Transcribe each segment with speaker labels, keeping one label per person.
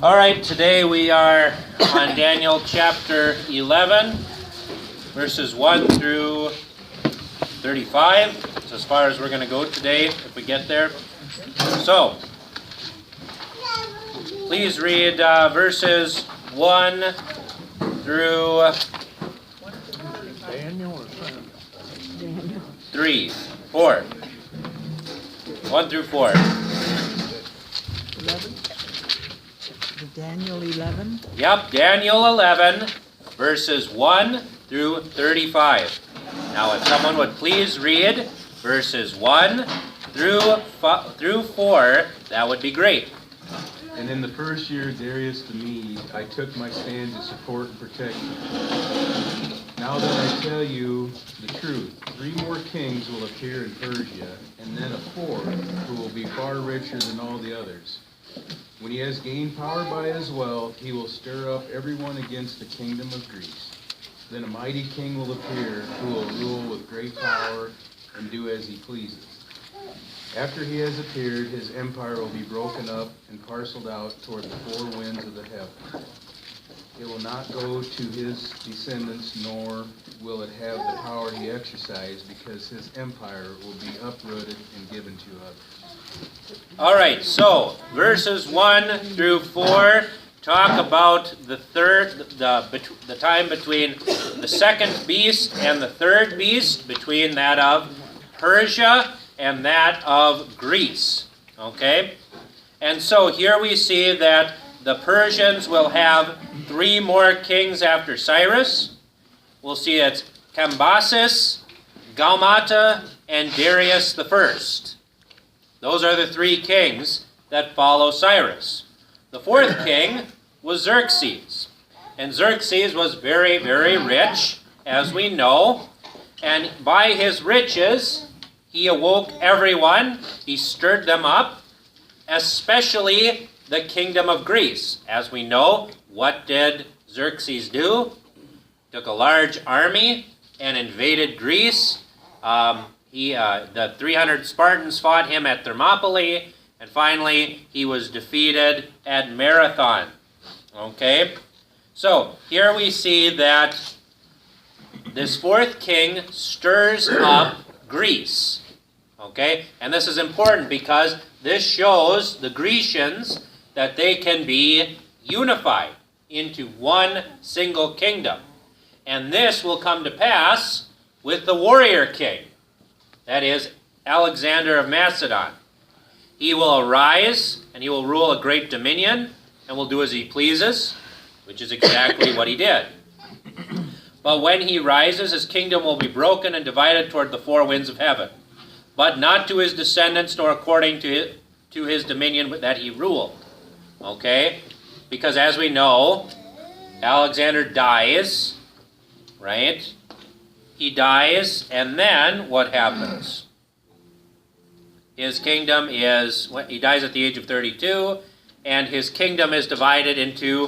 Speaker 1: All right, today we are on Daniel chapter 11, verses 1 through 35. That's as far as we're going to go today, if we get there. So, please read verses 1 through 3, 4. 1 through 4.
Speaker 2: 11? Daniel 11?
Speaker 1: Yep, Daniel 11, verses 1 through 35. Now, if someone would please read verses 1 through 4, that would be great.
Speaker 3: And in the first year of Darius the Mede, I took my stand to support and protect you. Now that I tell you the truth, 3 more kings will appear in Persia, and then a 4th who will be far richer than all the others. When he has gained power by his wealth, he will stir up everyone against the kingdom of Greece. Then a mighty king will appear, who will rule with great power and do as he pleases. After he has appeared, his empire will be broken up and parceled out toward the 4 winds of the heaven. It will not go to his descendants, nor will it have the power he exercised, because his empire will be uprooted and given to others.
Speaker 1: All right, so verses 1 through 4 talk about the time between the second beast and the third beast, between that of Persia and that of Greece. Okay? And so here we see that the Persians will have 3 more kings after Cyrus. We'll see it's Cambyses, Gaumata, and Darius the First. Those are the 3 kings that follow Cyrus. The 4th king was Xerxes. And Xerxes was very, very rich, as we know. And by his riches, he awoke everyone. He stirred them up, especially the kingdom of Greece. As we know, what did Xerxes do? Took a large army and invaded Greece. The 300 Spartans fought him at Thermopylae, and finally he was defeated at Marathon. Okay? So, here we see that this 4th king stirs up Greece. Okay? And this is important because this shows the Grecians that they can be unified into one single kingdom. And this will come to pass with the warrior king. That is, Alexander of Macedon. He will arise, and he will rule a great dominion, and will do as he pleases, which is exactly what he did. But when he rises, his kingdom will be broken and divided toward the 4 winds of heaven, but not to his descendants, nor according to his dominion that he ruled. Okay? Because as we know, Alexander dies, right? He dies, and then what happens? His kingdom is, he dies at the age of 32, and his kingdom is divided into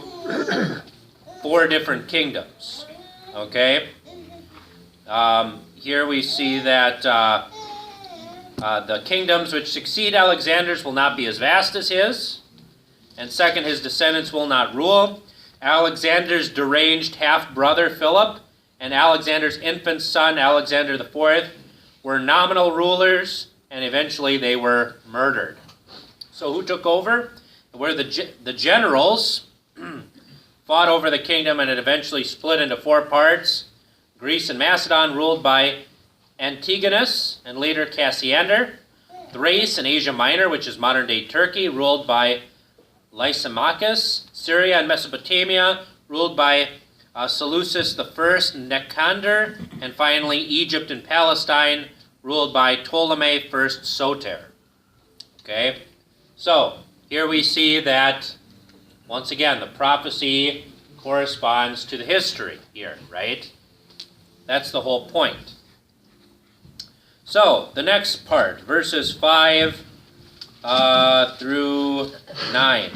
Speaker 1: 4 different kingdoms. Okay? Here we see that the kingdoms which succeed Alexander's will not be as vast as his, and second, his descendants will not rule. Alexander's deranged half-brother Philip and Alexander's infant son, Alexander IV, were nominal rulers, and eventually they were murdered. So who took over? Where the generals fought over the kingdom, and it eventually split into 4 parts. Greece and Macedon, ruled by Antigonus and later Cassander. Thrace and Asia Minor, which is modern-day Turkey, ruled by Lysimachus. Syria and Mesopotamia, ruled by Seleucus I, Nicander, and finally Egypt and Palestine, ruled by Ptolemy I Soter. Okay, so here we see that, once again, the prophecy corresponds to the history here, right? That's the whole point. So, the next part, verses 5 through 9.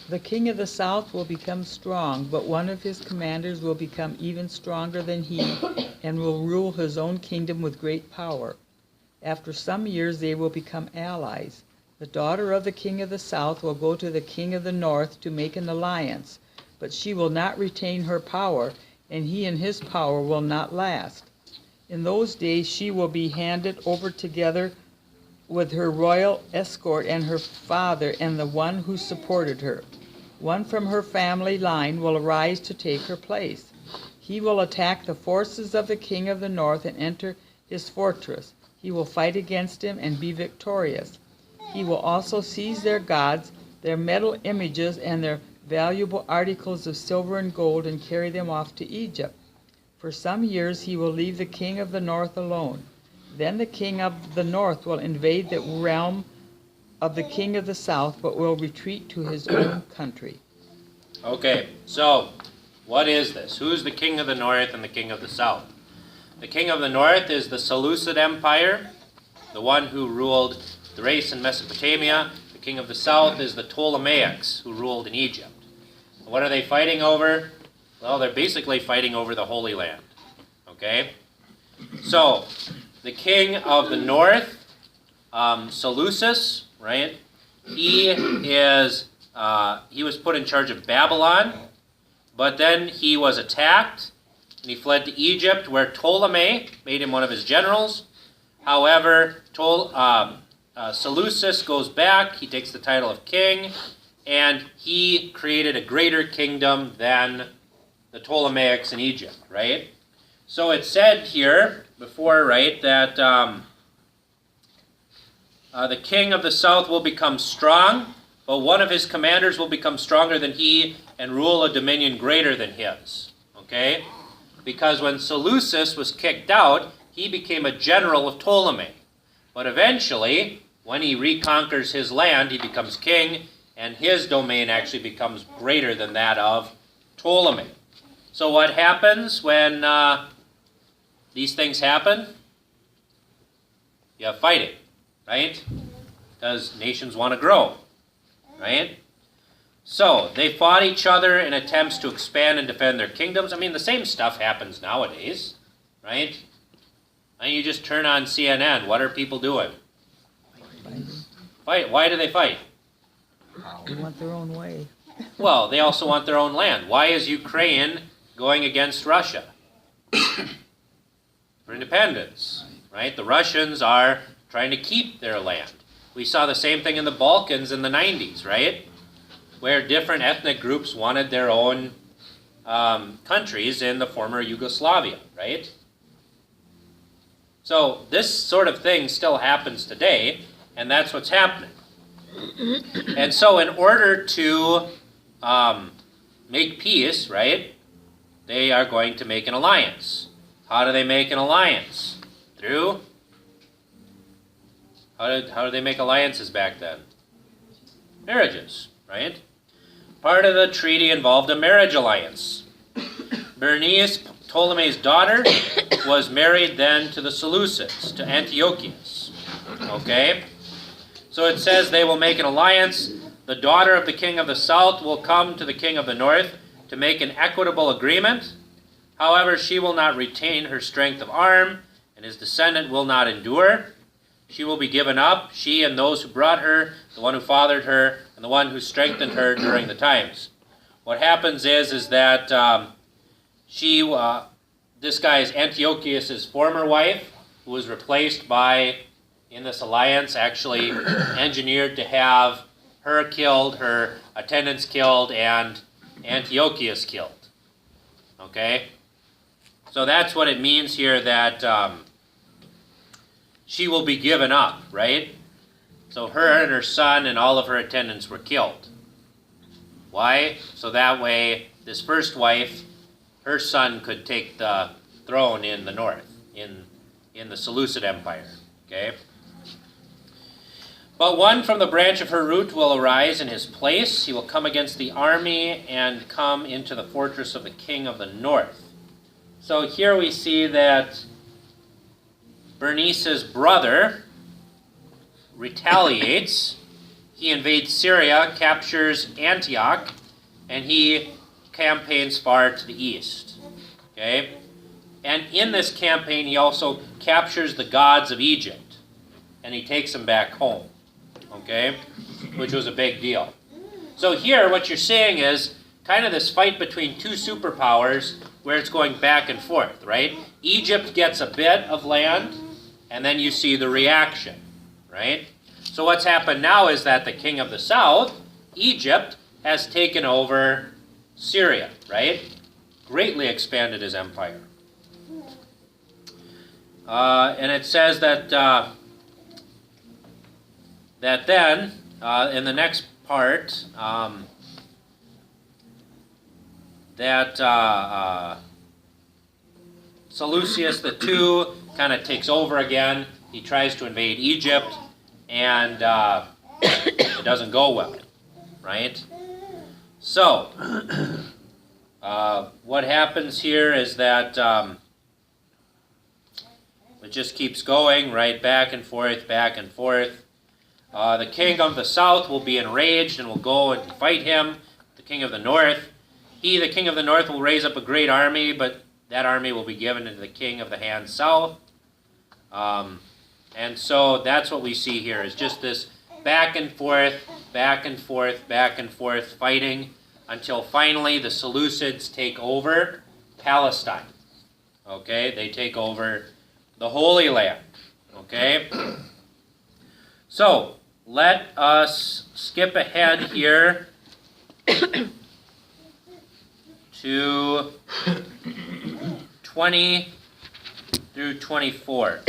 Speaker 2: The king of the south will become strong, but one of his commanders will become even stronger than he, and will rule his own kingdom with great power. After some years they will become allies. The daughter of the king of the south will go to the king of the north to make an alliance, but she will not retain her power, and he and his power will not last. In those days she will be handed over together with her royal escort and her father and the one who supported her. One from her family line will arise to take her place. He will attack the forces of the king of the north and enter his fortress. He will fight against him and be victorious. He will also seize their gods, their metal images, and their valuable articles of silver and gold and carry them off to Egypt. For some years he will leave the king of the north alone. Then the king of the north will invade the realm of the king of the south, but will retreat to his own country.
Speaker 1: Okay, so what is this? Who's the king of the north and the king of the south? The king of the north is the Seleucid Empire, the one who ruled Thrace and Mesopotamia. The king of the south is the Ptolemaics, who ruled in Egypt. What are they fighting over? Well, they're basically fighting over the Holy Land. Okay? So, the king of the north, Seleucus, right? He was put in charge of Babylon, but then he was attacked, and he fled to Egypt, where Ptolemy made him one of his generals. However, Seleucus goes back, he takes the title of king, and he created a greater kingdom than the Ptolemaics in Egypt, right? So it said here before, right, that the king of the south will become strong, but one of his commanders will become stronger than he and rule a dominion greater than his, okay? Because when Seleucus was kicked out, he became a general of Ptolemy. But eventually, when he reconquers his land, he becomes king, and his domain actually becomes greater than that of Ptolemy. So what happens when these things happen? You have fighting, right? Because nations want to grow, right? So they fought each other in attempts to expand and defend their kingdoms. I mean, the same stuff happens nowadays, right? And you just turn on CNN. What are people doing? Fight. Why do they fight?
Speaker 2: They want their own way.
Speaker 1: Well, they also want their own land. Why is Ukraine going against Russia? For independence, right? The Russians are trying to keep their land. We saw the same thing in the Balkans in the 90s, right? Where different ethnic groups wanted their own countries in the former Yugoslavia, right? So this sort of thing still happens today, and that's what's happening. And so in order to make peace, right, they are going to make an alliance. How do they make an alliance? Through? How did they make alliances back then? Marriages, right? Part of the treaty involved a marriage alliance. Bernice, Ptolemy's daughter, was married then to the Seleucids, to Antiochus. Okay? So it says they will make an alliance. The daughter of the king of the south will come to the king of the north to make an equitable agreement. However, she will not retain her strength of arm, and his descendant will not endure. She will be given up, she and those who brought her, the one who fathered her, and the one who strengthened her during the times. What happens is that this guy is Antiochus' former wife, who was replaced by, in this alliance, actually engineered to have her killed, her attendants killed, and Antiochus killed. Okay? So that's what it means here that she will be given up, right? So her and her son and all of her attendants were killed. Why? So that way, this first wife, her son could take the throne in the north, in the Seleucid Empire. Okay? But one from the branch of her root will arise in his place. He will come against the army and come into the fortress of the king of the north. So here we see that Bernice's brother retaliates. He invades Syria, captures Antioch, and he campaigns far to the east. Okay? And in this campaign, he also captures the gods of Egypt, and he takes them back home. okay, which was a big deal. So here what you're seeing is kind of this fight between two superpowers where it's going back and forth, right? Egypt gets a bit of land, and then you see the reaction, right? So what's happened now is that the king of the south, Egypt, has taken over Syria, right? Greatly expanded his empire. And it says that that then, in the next part, that Seleucus II kind of takes over again. He tries to invade Egypt, and it doesn't go well, right? So, what happens here is that it just keeps going, right, back and forth, back and forth. The king of the south will be enraged and will go and fight him. The king of the north. He, the king of the north, will raise up a great army, but that army will be given to the king of the hand south. And so that's what we see here, is just this back and forth, back and forth, back and forth fighting until finally the Seleucids take over Palestine. Okay, they take over the Holy Land. Okay? So, let us skip ahead here to 20 through 24.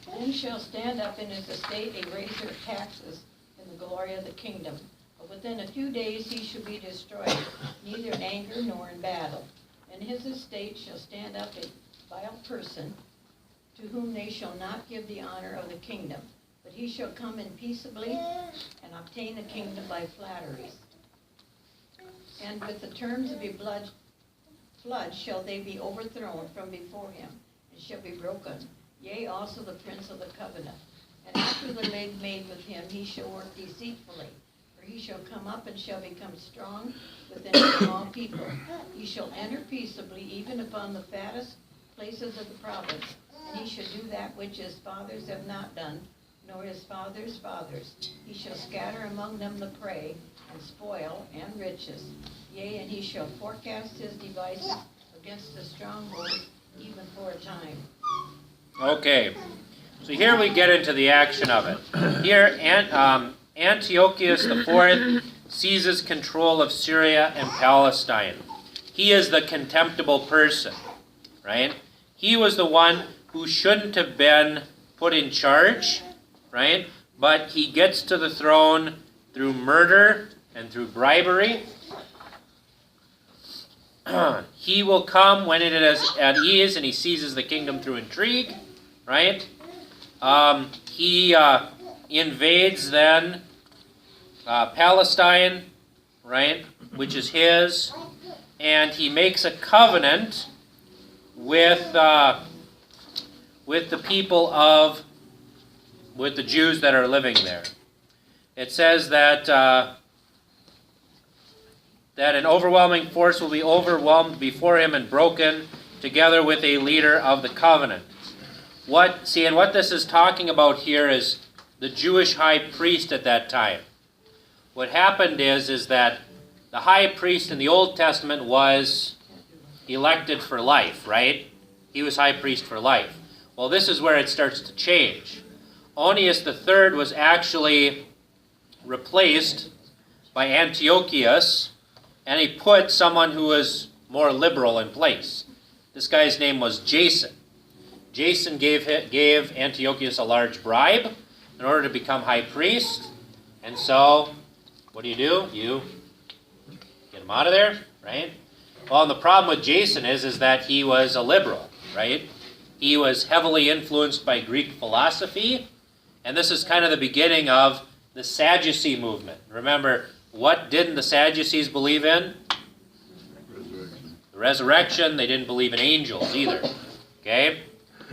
Speaker 4: Then he shall stand up in his estate a raiser of taxes in the glory of the kingdom. But within a few days he shall be destroyed, neither in anger nor in battle. And his estate shall stand up a vile person, to whom they shall not give the honor of the kingdom. But he shall come in peaceably, and obtain the kingdom by flatteries. And with the terms of a flood shall they be overthrown from before him, and shall be broken. Yea, also the prince of the covenant. And after the league made with him, he shall work deceitfully. For he shall come up and shall become strong within a small people. He shall enter peaceably, even upon the fattest places of the province. And he shall do that which his fathers have not done, nor his fathers' fathers. He shall scatter among them the prey, and spoil, and riches. Yea, and he shall forecast his devices against the strongholds, even for a time.
Speaker 1: Okay, so here we get into the action of it. Here, Antiochus IV seizes control of Syria and Palestine. He is the contemptible person, right? He was the one who shouldn't have been put in charge, right? But he gets to the throne through murder and through bribery. He will come when it is at ease, and he seizes the kingdom through intrigue, right? He invades then Palestine, right, which is his, and he makes a covenant with the people of, with the Jews that are living there. It says that that an overwhelming force will be overwhelmed before him and broken, together with a leader of the covenant. What this is talking about here is the Jewish high priest at that time. What happened is that the high priest in the Old Testament was elected for life, right? He was high priest for life. Well, this is where it starts to change. Onias III was actually replaced by Antiochus, and he put someone who was more liberal in place. This guy's name was Jason. Jason gave Antiochus a large bribe in order to become high priest. And so, what do? You get him out of there, right? Well, and the problem with Jason is that he was a liberal, right? He was heavily influenced by Greek philosophy, and this is kind of the beginning of the Sadducee movement. Remember, what didn't the Sadducees believe in? The resurrection. They didn't believe in angels either. Okay?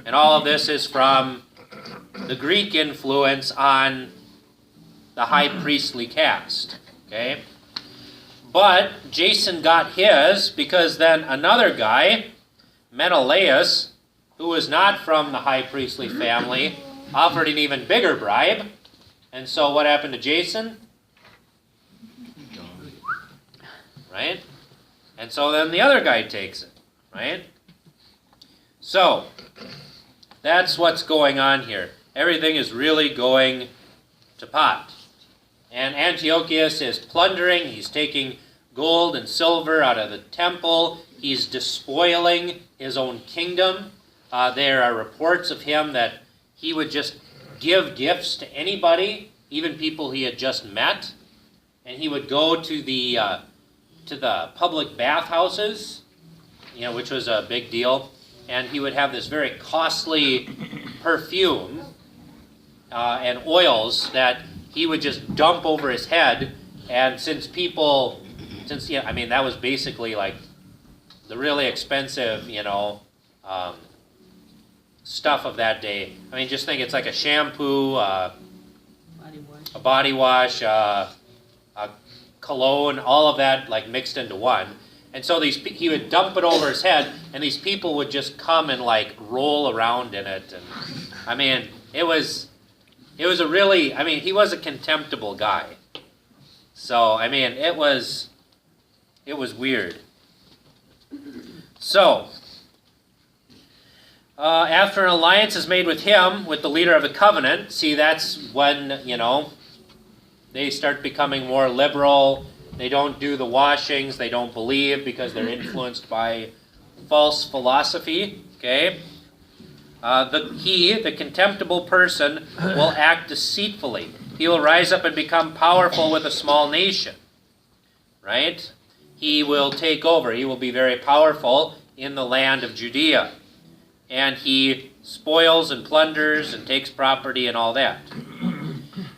Speaker 1: And all of this is from the Greek influence on the high priestly caste. Okay? But Jason got his because then another guy, Menelaus, who was not from the high priestly family, offered an even bigger bribe. And so what happened to Jason? Right? And so then the other guy takes it. Right? So, that's what's going on here. Everything is really going to pot. And Antiochus is plundering. He's taking gold and silver out of the temple. He's despoiling his own kingdom. There are reports of him that he would just give gifts to anybody, even people he had just met. And he would go to the public bathhouses, which was a big deal. And he would have this very costly perfume and oils that he would just dump over his head. And that was basically like the really expensive, stuff of that day. I mean, just think it's like a shampoo, a body wash, a cologne, all of that like mixed into one. And so he would dump it over his head, and these people would just come and like roll around in it. And I mean, it was a really, he was a contemptible guy. So I mean, it was weird. So after an alliance is made with him, with the leader of the covenant, see, that's when they start becoming more liberal. They don't do the washings. They don't believe because they're influenced by false philosophy. Okay? The contemptible person, will act deceitfully. He will rise up and become powerful with a small nation. Right? He will take over. He will be very powerful in the land of Judea. And he spoils and plunders and takes property and all that.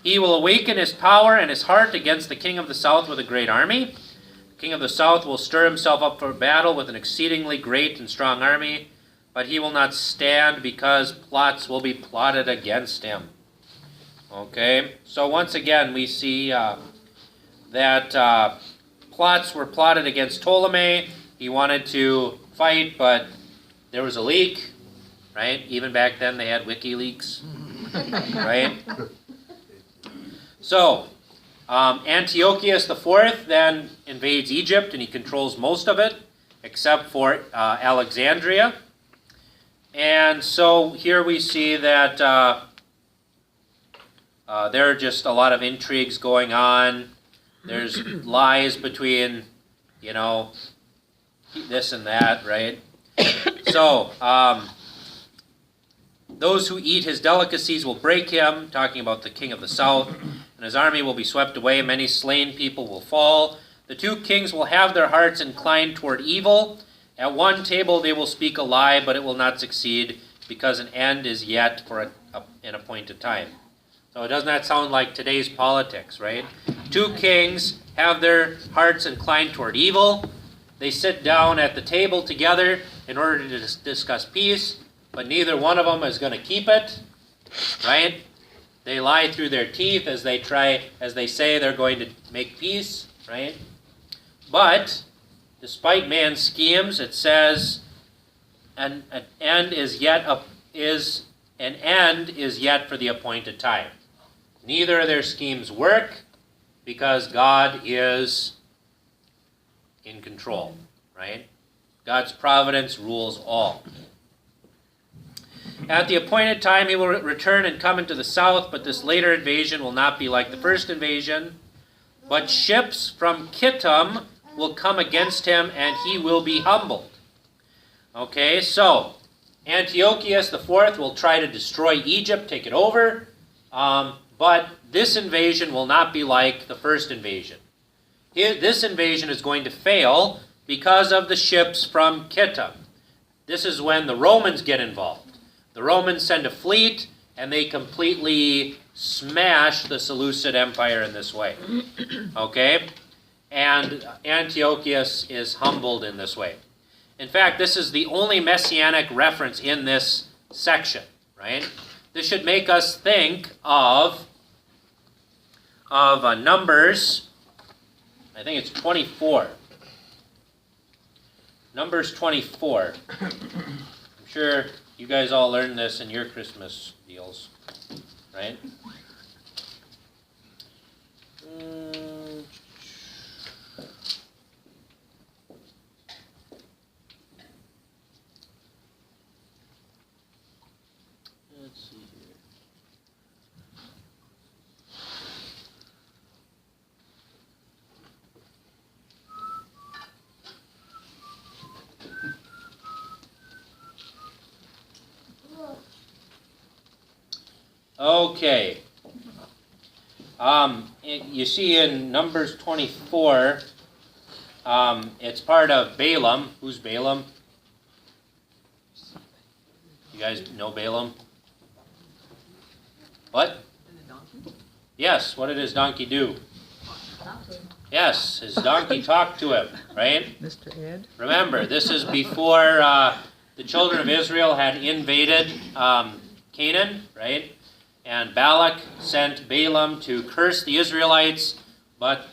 Speaker 1: He will awaken his power and his heart against the king of the south with a great army. The king of the south will stir himself up for battle with an exceedingly great and strong army, but he will not stand because plots will be plotted against him. Okay, so once again we see that plots were plotted against Ptolemy. He wanted to fight, but there was a leak, right? Even back then they had WikiLeaks, right? So, Antiochus IV then invades Egypt, and he controls most of it, except for Alexandria. And so here we see that there are just a lot of intrigues going on. There's lies between, this and that, right? So, those who eat his delicacies will break him, talking about the king of the south, and his army will be swept away. Many slain people will fall. The two kings will have their hearts inclined toward evil. At one table they will speak a lie, but it will not succeed, because an end is yet for an appointed time. So doesn't that sound like today's politics, right? Two kings have their hearts inclined toward evil. They sit down at the table together in order to discuss peace, but neither one of them is going to keep it, right? They lie through their teeth as they say they're going to make peace, right? But despite man's schemes, it says an end is yet for the appointed time. Neither of their schemes work because God is in control, right? God's providence rules all. At the appointed time he will return and come into the south, but this later invasion will not be like the first invasion. But ships from Kittim will come against him, and he will be humbled. Okay, so Antiochus IV will try to destroy Egypt, take it over, but this invasion will not be like the first invasion. This invasion is going to fail because of the ships from Kittim. This is when the Romans get involved. The Romans send a fleet, and they completely smash the Seleucid Empire in this way. Okay? And Antiochus is humbled in this way. In fact, this is the only messianic reference in this section, right? This should make us think of Numbers. I think it's 24. Numbers 24. I'm sure you guys all learned this in your Christmas deals, right? Let's see here. Okay. You see in Numbers 24, it's part of Balaam. Who's Balaam? You guys know Balaam? What? Yes, what did his donkey do? Yes, his donkey talked to him, right?
Speaker 2: Mr. Ed?
Speaker 1: Remember, this is before the children of Israel had invaded Canaan, right? And Balak sent Balaam to curse the Israelites, but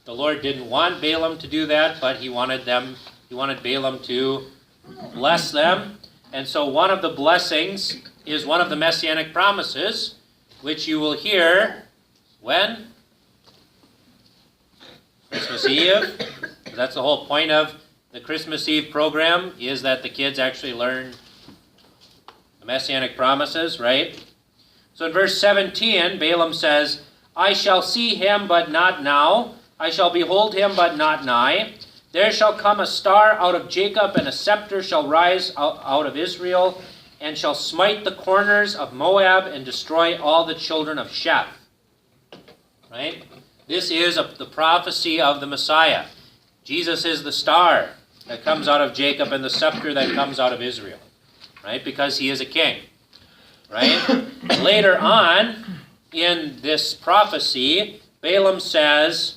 Speaker 1: the Lord didn't want Balaam to do that, but he wanted Balaam to bless them. And so one of the blessings is one of the messianic promises, which you will hear when? Christmas Eve. That's the whole point of the Christmas Eve program, is that the kids actually learn the messianic promises, right? So in verse 17, Balaam says, I shall see him, but not now. I shall behold him, but not nigh. There shall come a star out of Jacob, and a scepter shall rise out of Israel, and shall smite the corners of Moab, and destroy all the children of Sheph. Right? This is the prophecy of the Messiah. Jesus is the star that comes out of Jacob, and the scepter that comes out of Israel. Right? Because he is a king. Right? Later on in this prophecy, Balaam says,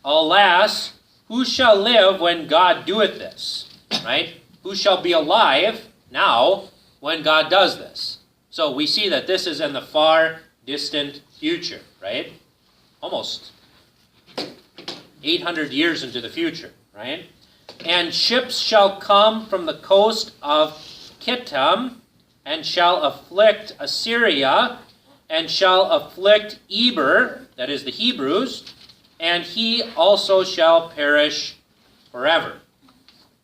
Speaker 1: Alas, who shall live when God doeth this? Right? Who shall be alive now when God does this? So we see that this is in the far distant future, right? Almost 800 years into the future, right? And ships shall come from the coast of Kittim, and shall afflict Assyria, and shall afflict Eber, that is the Hebrews, and he also shall perish forever.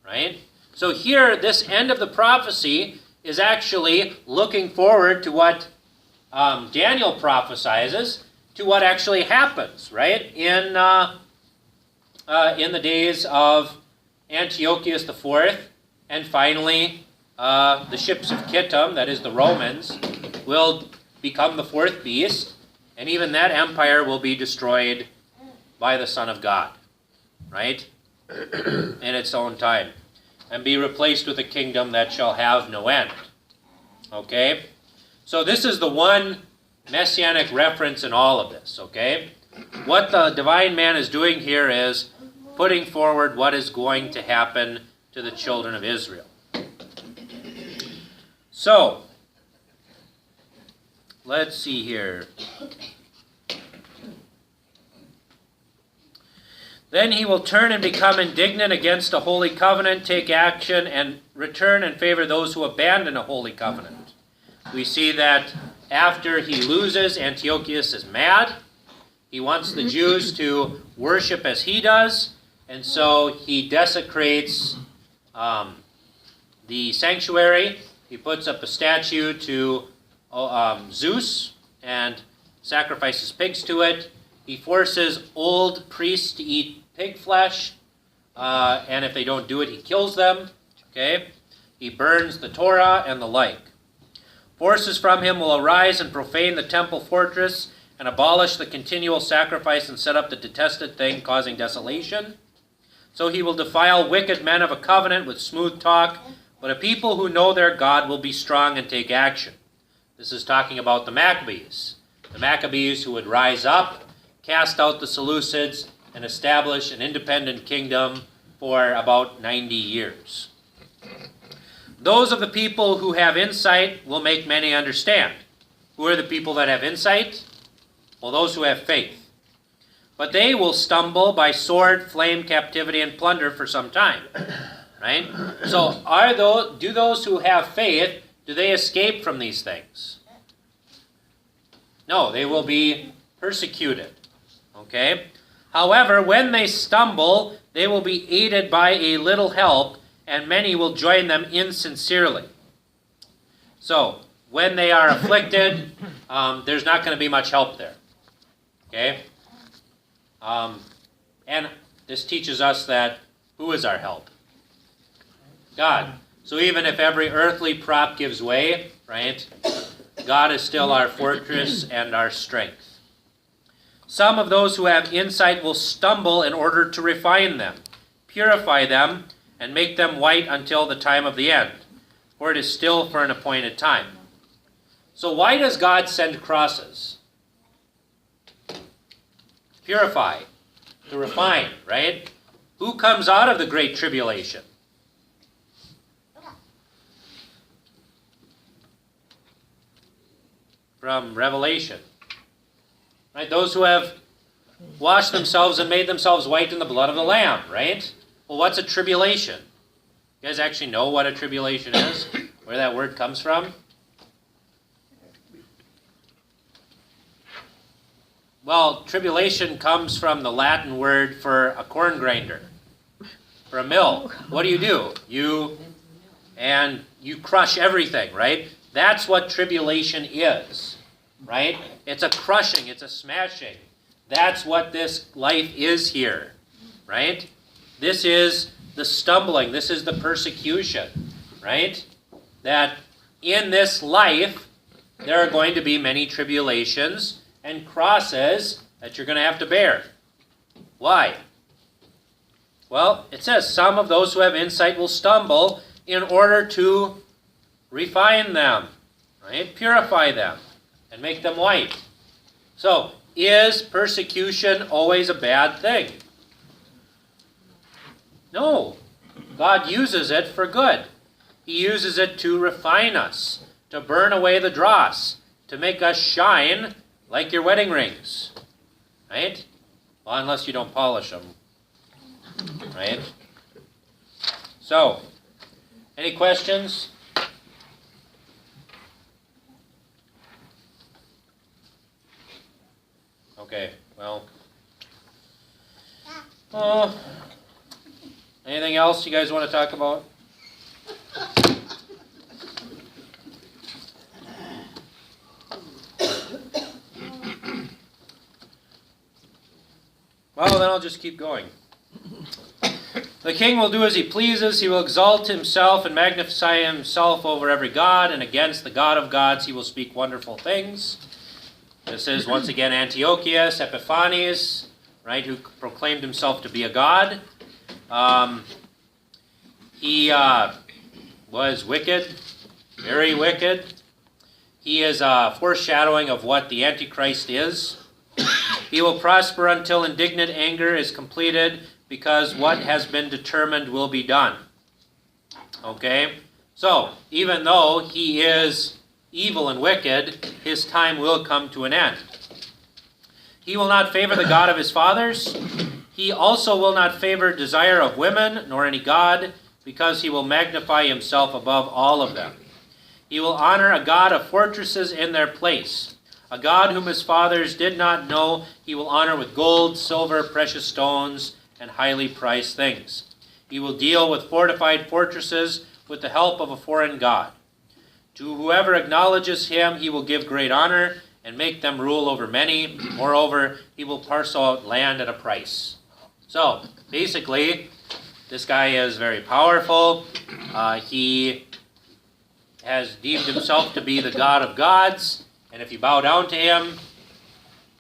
Speaker 1: Right? So here, this end of the prophecy is actually looking forward to what Daniel prophesizes, to what actually happens, right? In the days of Antiochus IV, and finally the ships of Kittim, that is the Romans, will become the fourth beast, and even that empire will be destroyed by the Son of God, right? In its own time, and be replaced with a kingdom that shall have no end. Okay? So this is the one messianic reference in all of this, okay? What the divine man is doing here is putting forward what is going to happen to the children of Israel. So, let's see here. Then he will turn and become indignant against a holy covenant, take action, and return and favor those who abandon a holy covenant. We see that after he loses, Antiochus is mad. He wants the Jews to worship as he does, and so he desecrates the sanctuary. He puts up a statue to Zeus and sacrifices pigs to it. He forces old priests to eat pig flesh, and if they don't do it, he kills them. Okay? He burns the Torah and the like. Forces from him will arise and profane the temple fortress and abolish the continual sacrifice and set up the detested thing, causing desolation. So he will defile wicked men of a covenant with smooth talk, but a people who know their God will be strong and take action. This is talking about the Maccabees. The Maccabees who would rise up, cast out the Seleucids, and establish an independent kingdom for about 90 years. Those of the people who have insight will make many understand. Who are the people that have insight? Well, those who have faith. but they will stumble by sword, flame, captivity, and plunder for some time. Right? So do those who have faith, do they escape from these things? No, they will be persecuted. Okay? However, when they stumble, they will be aided by a little help, and many will join them insincerely. So, when they are afflicted, there's not going to be much help there. Okay? And this teaches us that who is our help? God. So even if every earthly prop gives way, right, God is still our fortress and our strength. Some of those who have insight will stumble in order to refine them, purify them, and make them white until the time of the end, for it is still for an appointed time. So why does God send crosses? Purify, to refine, right? Who comes out of the great tribulation? From Revelation. Right? Those who have washed themselves and made themselves white in the blood of the Lamb, right? Well, what's a tribulation? You guys actually know what a tribulation is? Where that word comes from? Well, tribulation comes from the Latin word for a corn grinder, for a mill. What do? You crush everything, right? That's what tribulation is, right? It's a crushing, it's a smashing. That's what this life is here, right? This is the stumbling, this is the persecution, right? That in this life, there are going to be many tribulations and crosses that you're going to have to bear. Why? Well, it says, some of those who have insight will stumble in order to refine them, right? Purify them, and make them white. So, is persecution always a bad thing? No. God uses it for good. He uses it to refine us, to burn away the dross, to make us shine like your wedding rings, right? Well, unless you don't polish them, right? So, any questions? Okay, well. Anything else you guys want to talk about? Well, then I'll just keep going. The king will do as he pleases. He will exalt himself and magnify himself over every god, and against the God of gods he will speak wonderful things. This is, once again, Antiochus Epiphanes, right, who proclaimed himself to be a god. He was wicked, very wicked. He is a foreshadowing of what the Antichrist is. He will prosper until indignant anger is completed, because what has been determined will be done. Okay? So, even though he is evil and wicked, his time will come to an end. He will not favor the God of his fathers. He also will not favor desire of women, nor any god, because he will magnify himself above all of them. He will honor a god of fortresses in their place. A god whom his fathers did not know, he will honor with gold, silver, precious stones, and highly prized things. He will deal with fortified fortresses with the help of a foreign god. To whoever acknowledges him, he will give great honor and make them rule over many. Moreover, he will parcel out land at a price. So, basically, this guy is very powerful. He has deemed himself to be the God of gods. And if you bow down to him,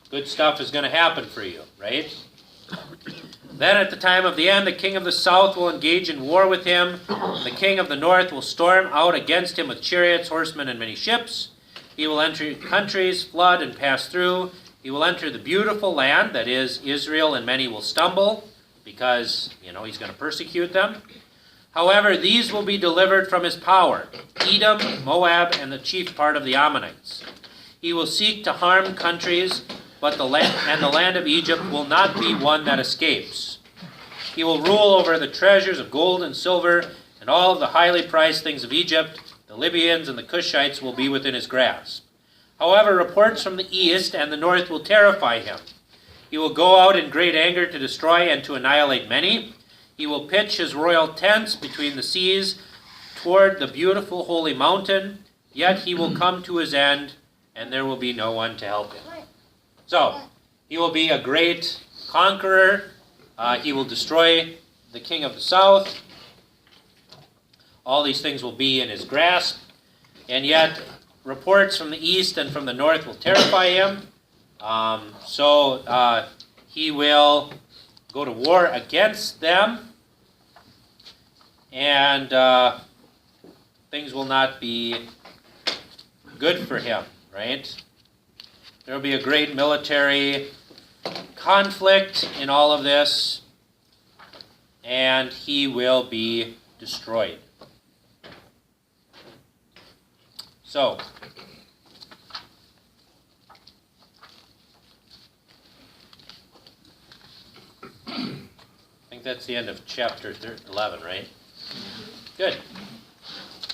Speaker 1: good stuff is going to happen for you, right? Then at the time of the end, the king of the south will engage in war with him. The king of the north will storm out against him with chariots, horsemen, and many ships. He will enter countries, flood, and pass through. He will enter the beautiful land, that is, Israel, and many will stumble, because, he's going to persecute them. However, these will be delivered from his power, Edom, Moab, and the chief part of the Ammonites. He will seek to harm countries, but the land of Egypt will not be one that escapes. He will rule over the treasures of gold and silver, and all of the highly prized things of Egypt. The Libyans and the Cushites will be within his grasp. However, reports from the east and the north will terrify him. He will go out in great anger to destroy and to annihilate many. He will pitch his royal tents between the seas toward the beautiful holy mountain. Yet he will come to his end, and there will be no one to help him. So, he will be a great conqueror. He will destroy the king of the south. All these things will be in his grasp. And yet, reports from the east and from the north will terrify him. So he will go to war against them. And things will not be good for him, right? There will be a great military conflict in all of this, and he will be destroyed. So, I think that's the end of chapter 11, right? Good.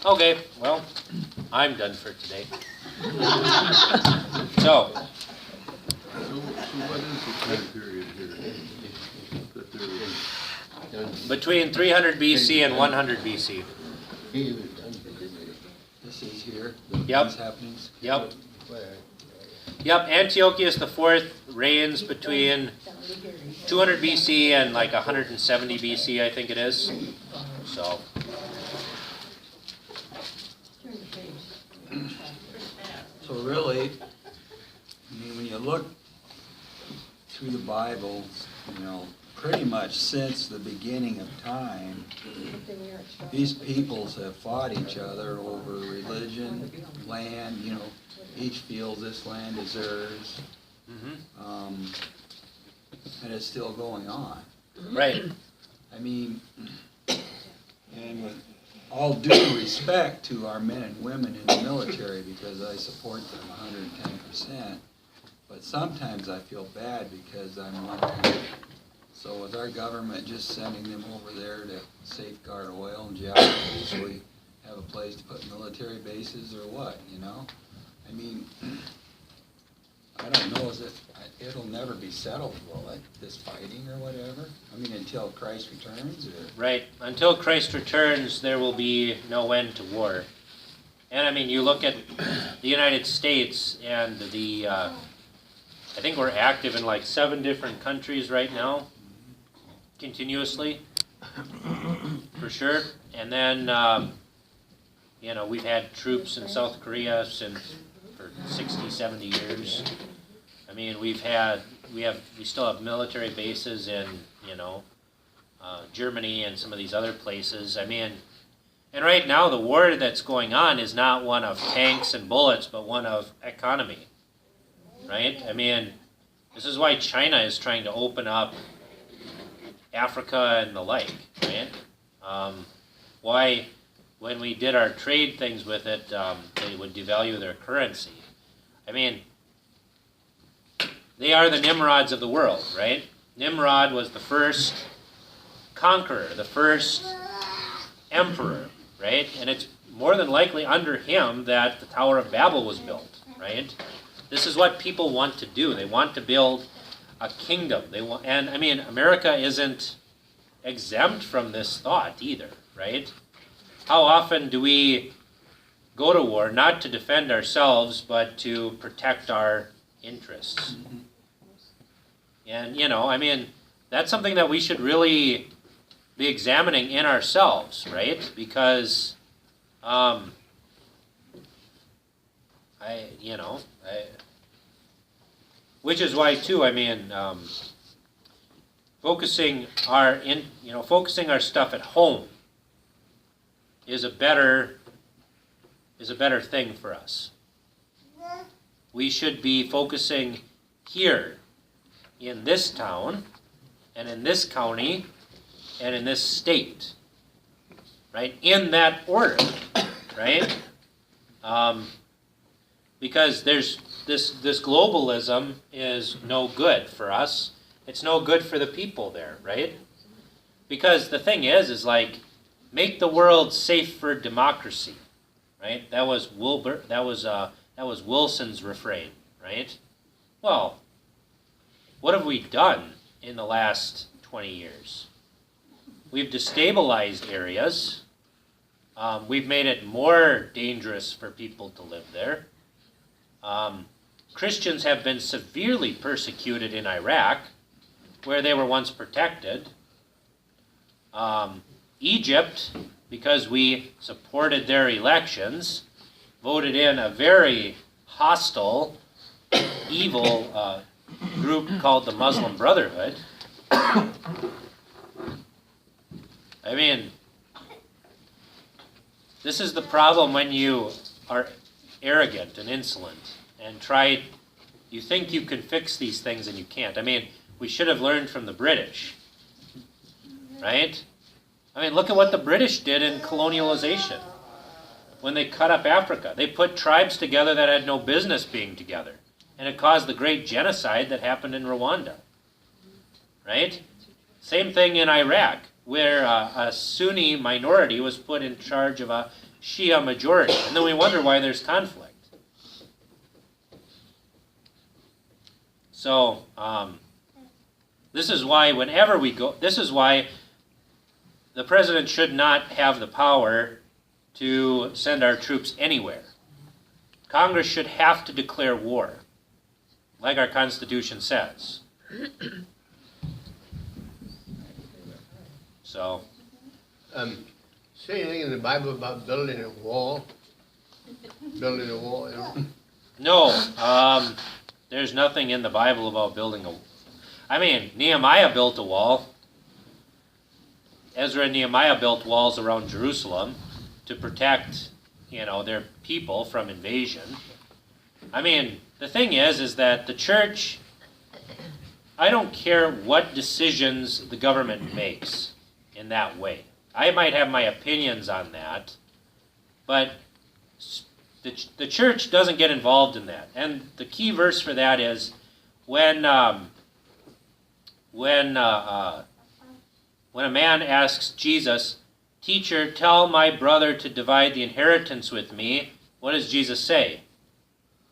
Speaker 1: Okay, well, I'm done for today. So
Speaker 5: what is the time period here? That they're done?
Speaker 1: between 300 BC and 100 BC.
Speaker 5: This is here,
Speaker 1: Yep.
Speaker 5: these happenings?
Speaker 1: Yep. Yep, Antiochus IV reigns between 200 BC and like 170 BC, I think it is. So,
Speaker 4: Turn the page.
Speaker 5: So really, I mean, when you look through the Bible, pretty much since the beginning of time, these peoples have fought each other over religion, land, each feels this land is theirs. And it's still going on.
Speaker 1: right.
Speaker 5: I mean, and with all due respect to our men and women in the military, because I support them 110%, but sometimes I feel bad because I'm wondering, so with our government just sending them over there to safeguard oil and geography, so we have a place to put military bases or what, I mean, I don't know, it'll never be settled, will it, this fighting or whatever? I mean, until Christ returns, or?
Speaker 1: Right. Until Christ returns, there will be no end to war. And I mean, you look at the United States and I think we're active in like 7 different countries right now, continuously, for sure. And then, we've had troops in South Korea for 60, 70 years. I mean, we still have military bases in, Germany and some of these other places. I mean, and right now the war that's going on is not one of tanks and bullets, but one of economy, right? I mean, this is why China is trying to open up Africa and the like, right? Why, when we did our trade things with it, they would devalue their currency. I mean, they are the Nimrods of the world, right? Nimrod was the first conqueror, the first emperor, right? And it's more than likely under him that the Tower of Babel was built, right? This is what people want to do. They want to build a kingdom. And I mean, America isn't exempt from this thought either, right? How often do we go to war not to defend ourselves, but to protect our interests? And, I mean, that's something that we should really be examining in ourselves, right? Because, which is why too, I mean, focusing our stuff at home is a better thing for us. We should be focusing here in this town and in this county and in this state, right? In that order, right? because there's this globalism is no good for us. It's no good for the people there, right? Because the thing is like, make the world safe for democracy, right? That was Wilson's refrain, right? Well, what have we done in the last 20 years? We've destabilized areas. We've made it more dangerous for people to live there. Christians have been severely persecuted in Iraq, where they were once protected. Egypt, because we supported their elections, voted in a very hostile, evil group called the Muslim Brotherhood. I mean, this is the problem when you are arrogant and insolent and you think you can fix these things and you can't. I mean, we should have learned from the British, right? I mean, look at what the British did in colonialization. When they cut up Africa, they put tribes together that had no business being together. And it caused the great genocide that happened in Rwanda, right? Same thing in Iraq, where a Sunni minority was put in charge of a Shia majority. And then we wonder why there's conflict. So, this is why whenever we go, this is why the president should not have the power to send our troops anywhere. Congress should have to declare war, like our Constitution says. So,
Speaker 6: say anything in the Bible about building a wall? Building a wall, you know?
Speaker 1: no, there's nothing in the Bible about building a wall. I mean, Nehemiah built a wall. Ezra and Nehemiah built walls around Jerusalem to protect, their people from invasion. I mean, the thing is that the church, I don't care what decisions the government makes in that way. I might have my opinions on that, but the church doesn't get involved in that. And the key verse for that is when a man asks Jesus, "Teacher, tell my brother to divide the inheritance with me," what does Jesus say?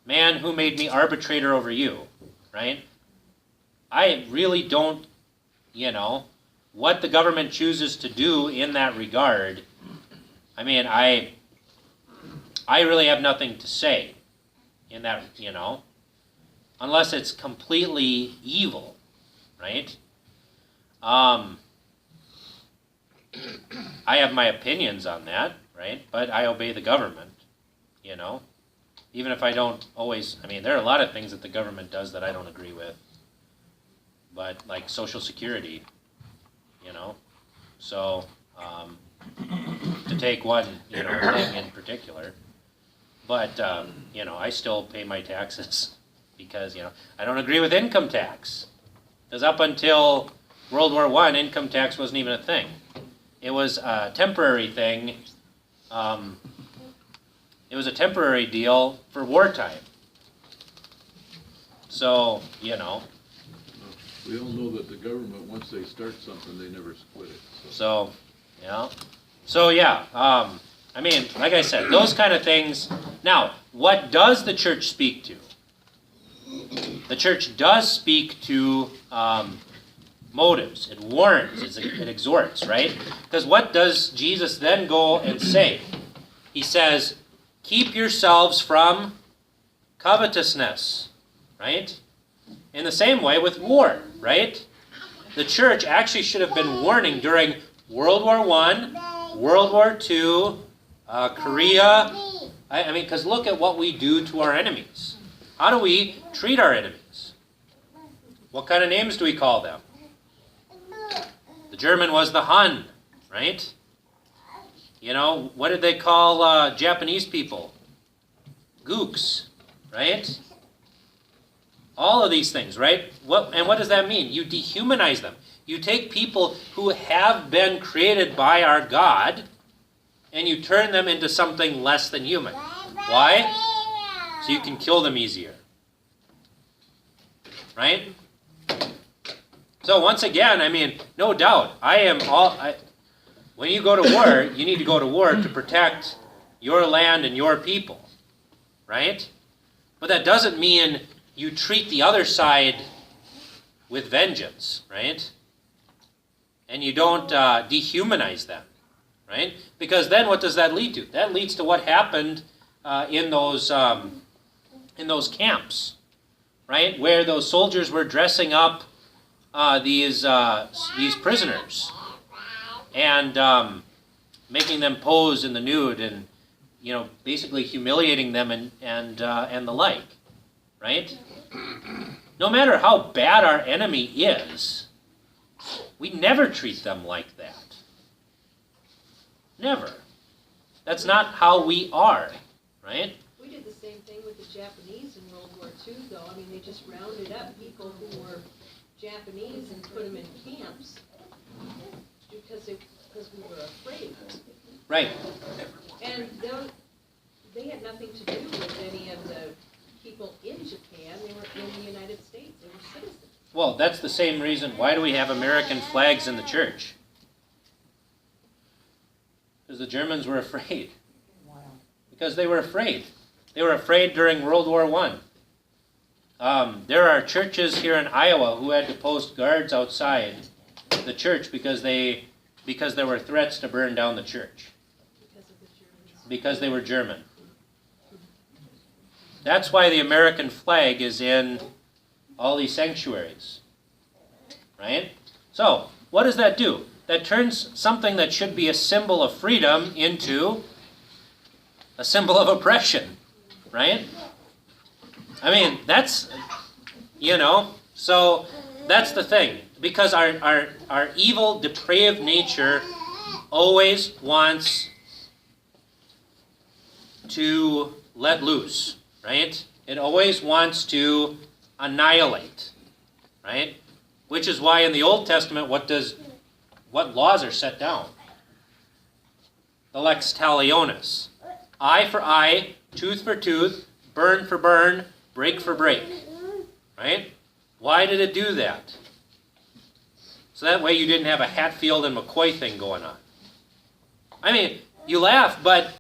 Speaker 1: "Man, who made me arbitrator over you?" Right? I really don't, what the government chooses to do in that regard. I mean, I really have nothing to say in that, unless it's completely evil, right? I have my opinions on that, right? But I obey the government, even if I don't always, there are a lot of things that the government does that I don't agree with. But like Social Security, so to take one, thing in particular. But, I still pay my taxes because, I don't agree with income tax. Because up until World War I, income tax wasn't even a thing. It was a temporary thing. It was a temporary deal for wartime. So,
Speaker 7: We all know that the government, once they start something, they never quit it.
Speaker 1: So, like I said, those kind of things. Now, what does the church speak to? The church does speak to motives. It warns, it exhorts, right? Because what does Jesus then go and say? He says, keep yourselves from covetousness, right? In the same way with war, right? The church actually should have been warning during World War I, World War II, Korea. Because look at what we do to our enemies. How do we treat our enemies? What kind of names do we call them? The German was the Hun, right? What did they call Japanese people? Gooks, right? All of these things, right? What does that mean? You dehumanize them. You take people who have been created by our God and you turn them into something less than human. Why? so you can kill them easier. Right? So once again, I mean, no doubt, when you go to war, you need to go to war to protect your land and your people. Right? But that doesn't mean you treat the other side with vengeance, right? And you don't dehumanize them, right? Because then what does that lead to? That leads to what happened in those camps, right? Where those soldiers were dressing up these prisoners and making them pose in the nude and basically humiliating them and the like, right? No matter how bad our enemy is, we never treat them like that. Never. That's not how we are, right?
Speaker 8: We did the same thing with the Japanese in World War II, though. I mean, they just rounded up people who were Japanese and put them in camps because we were afraid.
Speaker 1: Right.
Speaker 8: And they had nothing to do with any of the people in Japan. They were in the United States. They were citizens.
Speaker 1: Well, that's the same reason. Why do we have American flags in the church? Because the Germans were afraid. Because they were afraid. They were afraid during World War I. There are churches here in Iowa who had to post guards outside the church because there were threats to burn down the church.
Speaker 8: Because of the Germans.
Speaker 1: Because they were German. That's why the American flag is in all these sanctuaries. Right? So, what does that do? That turns something that should be a symbol of freedom into a symbol of oppression. Right? I mean, that's, so that's the thing. Because our evil, depraved nature always wants to let loose. Right? It always wants to annihilate. Right? Which is why in the Old Testament, what laws are set down? The lex talionis. Eye for eye, tooth for tooth, burn for burn, break for break. Right? Why did it do that? So that way you didn't have a Hatfield and McCoy thing going on. I mean, you laugh, but